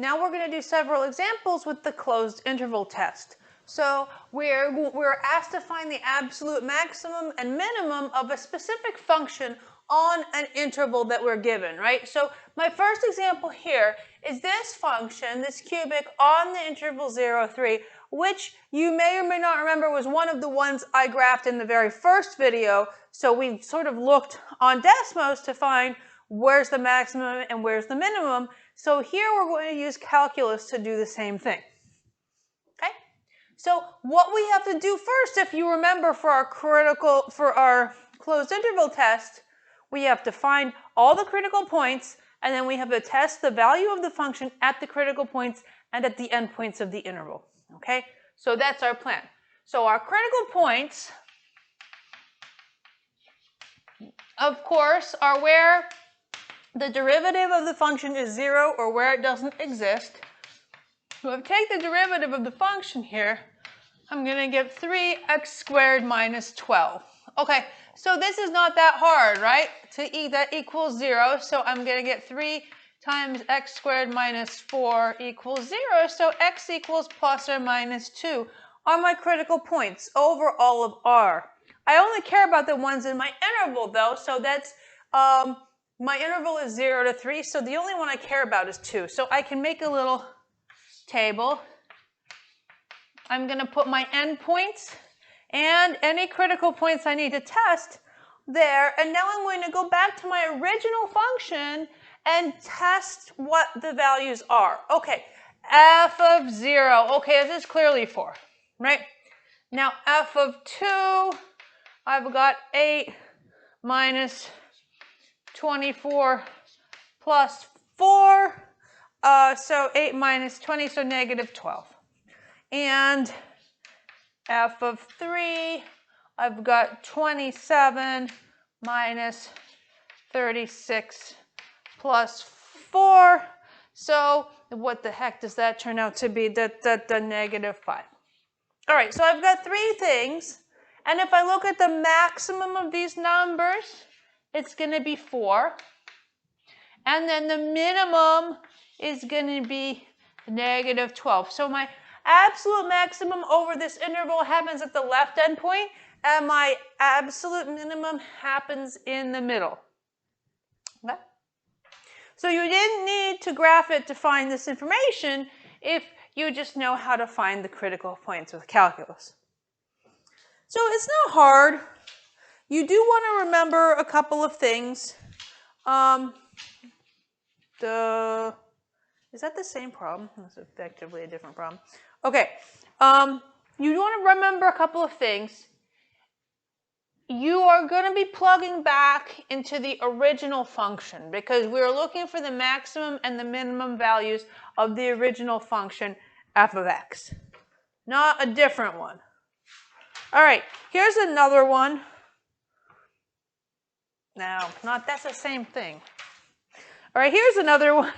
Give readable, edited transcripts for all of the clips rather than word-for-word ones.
Now we're going to do several examples with the closed interval test. So we're asked to find the absolute maximum and minimum of a specific function on an interval that we're given, right? So my first example here is this function, this cubic on the interval 0, 3, which you may or may not remember was one of the ones I graphed in the very first video. So we sort of looked on Desmos to find where's the maximum and where's the minimum. So here we're going to use calculus to do the same thing. Okay? So what we have to do first, if you remember for our closed interval test, we have to find all the critical points, and then we have to test the value of the function at the critical points and at the endpoints of the interval. Okay? So that's our plan. So our critical points, of course, are where the derivative of the function is 0 or where it doesn't exist. So if I take the derivative of the function here, I'm going to get 3x squared minus 12. Okay, so this is not that hard, right? That equals 0, so I'm going to get 3 times x squared minus 4 equals 0, so x equals plus or minus 2 are my critical points over all of R. I only care about the ones in my interval, though, so that's, my interval is 0 to 3, so the only one I care about is 2. So I can make a little table. I'm going to put my endpoints and any critical points I need to test there. And now I'm going to go back to my original function and test what the values are. Okay, f of 0. Okay, this is clearly 4, right? Now f of 2, I've got 8 minus 24 plus 4. So 8 minus 20, so negative 12. And f of 3, I've got 27 minus 36 plus 4. So what the heck does that turn out to be? The negative 5. All right, so I've got 3 things. And if I look at the maximum of these numbers, it's going to be 4. And then the minimum is going to be negative 12. So my absolute maximum over this interval happens at the left endpoint, and my absolute minimum happens in the middle. Okay? So you didn't need to graph it to find this information if you just know how to find the critical points with calculus. So it's not hard. You do want to remember a couple of things. Is that the same problem? That's effectively a different problem. Okay, you want to remember a couple of things. You are going to be plugging back into the original function because we're looking for the maximum and the minimum values of the original function f of x, not a different one. All right, here's another one. No, that's the same thing. All right, here's another one.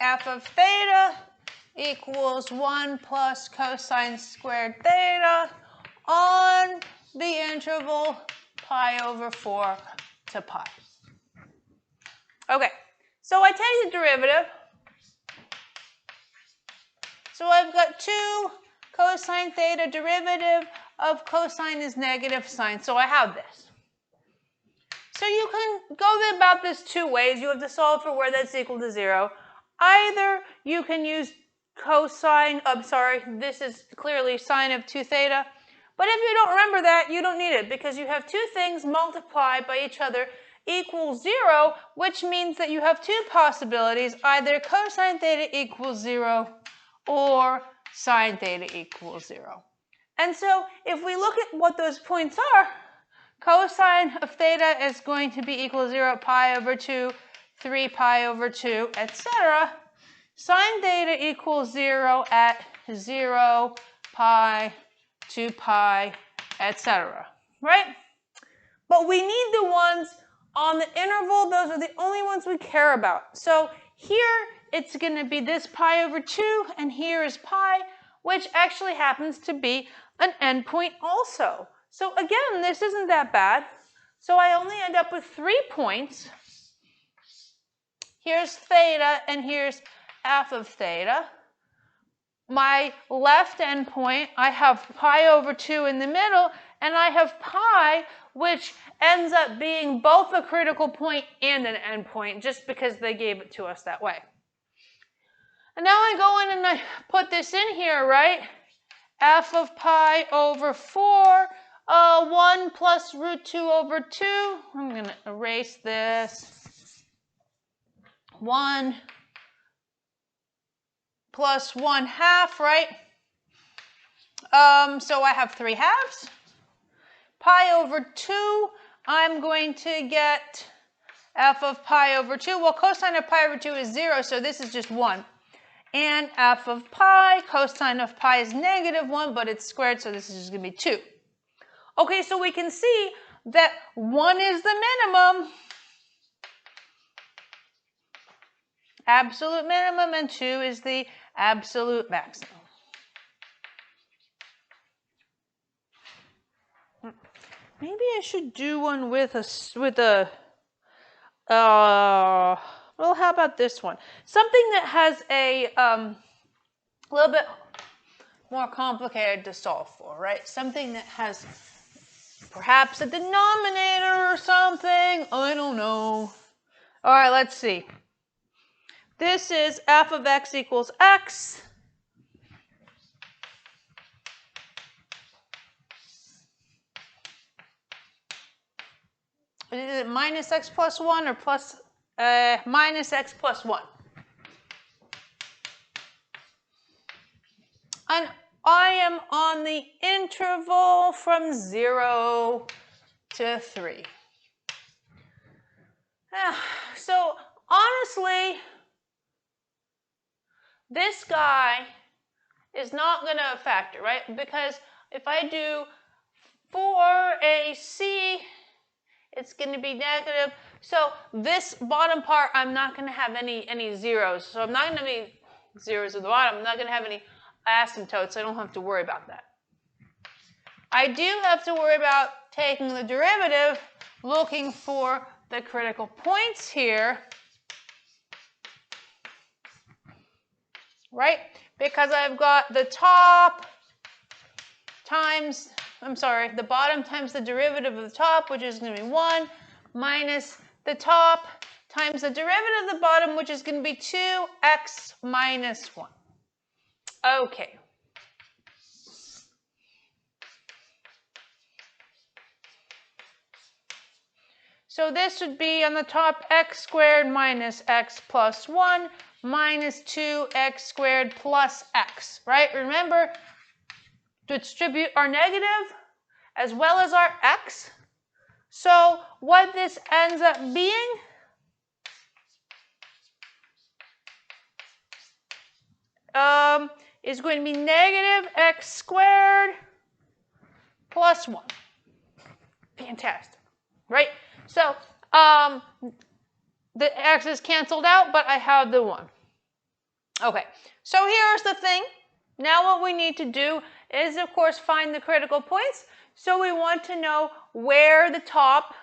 F of theta equals 1 plus cosine squared theta on the interval pi over 4 to pi. Okay, so I take the derivative. So I've got 2 cosine theta. Derivative of cosine is negative sine, so I have this. So you can go about this 2 ways. You have to solve for where that's equal to 0. Either you can use cosine, this is clearly sine of 2 theta. But if you don't remember that, you don't need it because you have 2 things multiplied by each other equals 0, which means that you have 2 possibilities, either cosine theta equals 0 or sine theta equals 0. And so if we look at what those points are, cosine of theta is going to be equal to 0 at pi over 2, 3 pi over 2, etc. Sine theta equals 0 at 0, pi, 2 pi, etc. Right? But we need the ones on the interval. Those are the only ones we care about. So here it's going to be this pi over 2, and here is pi, which actually happens to be an endpoint also. So again, this isn't that bad. So I only end up with 3 points. Here's theta, and here's f of theta. My left endpoint, I have pi over 2 in the middle, and I have pi, which ends up being both a critical point and an endpoint, just because they gave it to us that way. And now I go in and I put this in here, right? F of pi over 4, 1 plus root 2 over 2. I'm going to erase this. 1 plus 1/2, right? So I have 3/2. Pi over 2, I'm going to get f of pi over 2. Well, cosine of pi over 2 is 0, so this is just 1. And f of pi, cosine of pi is -1, but it's squared, so this is just going to be 2. Okay, so we can see that 1 is the minimum, absolute minimum, and 2 is the absolute maximum. Maybe I should do one with a well, how about this one? Something that has a little bit more complicated to solve for, right? Something that has perhaps a denominator or something. I don't know. All right, let's see. This is f of x equals x. Is it minus x plus 1 or plus minus x plus 1? And I am on the interval from 0 to 3. So honestly, this guy is not going to factor, right? Because if I do 4ac, it's going to be negative. So this bottom part, I'm not going to have any zeros. So I'm not going to have any zeros at the bottom. I'm not going to have any asymptotes. So I don't have to worry about that. I do have to worry about taking the derivative, looking for the critical points here, right? Because I've got the top times, the bottom times the derivative of the top, which is going to be 1, minus the top times the derivative of the bottom, which is going to be 2x minus 1. Okay. So this would be on the top x squared minus x plus 1 minus 2x squared plus x, right? Remember to distribute our negative as well as our x. So what this ends up being is going to be negative x squared plus 1. Fantastic, right? So the x is canceled out, but I have the 1. Okay, so here's the thing. Now what we need to do is, of course, find the critical points. So we want to know where the top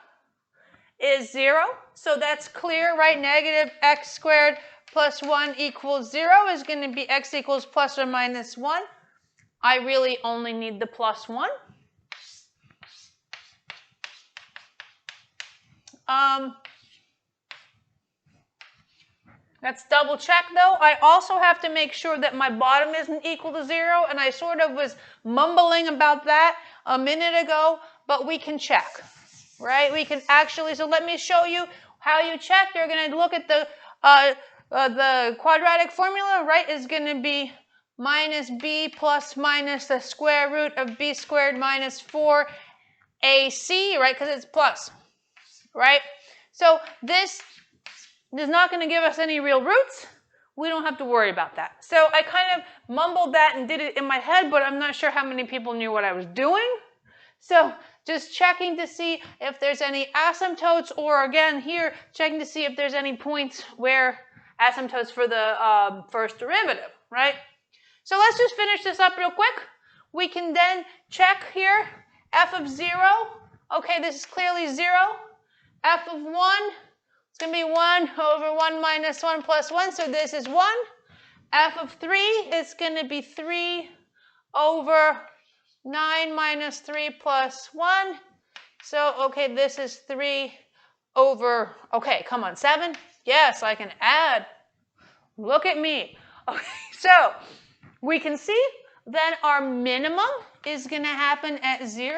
is 0. So that's clear, right? Negative x squared plus 1 equals 0 is going to be x equals plus or minus 1. I really only need the plus 1. Let's double check though. I also have to make sure that my bottom isn't equal to 0, and I sort of was mumbling about that a minute ago, but we can check, right? We can actually, so let me show you how you check. You're going to look at the quadratic formula, right? Is going to be minus b plus minus the square root of b squared minus 4ac, right? Because it's plus, right? So this is not going to give us any real roots. We don't have to worry about that. So I kind of mumbled that and did it in my head, but I'm not sure how many people knew what I was doing. So just checking to see if there's any asymptotes, or again here, checking to see if there's any points where asymptotes for the first derivative, right? So let's just finish this up real quick. We can then check here, f of 0. Okay, this is clearly 0. F of 1, it's going to be 1 over 1 minus 1 plus 1, so this is 1. F of 3 is going to be 3 over 9 minus 3 plus 1. So, okay, this is 3 over, okay, come on, 7? Yes, I can add. Look at me. Okay, so we can see then our minimum is going to happen at 0,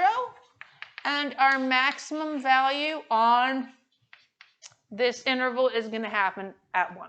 and our maximum value on this interval is going to happen at 1.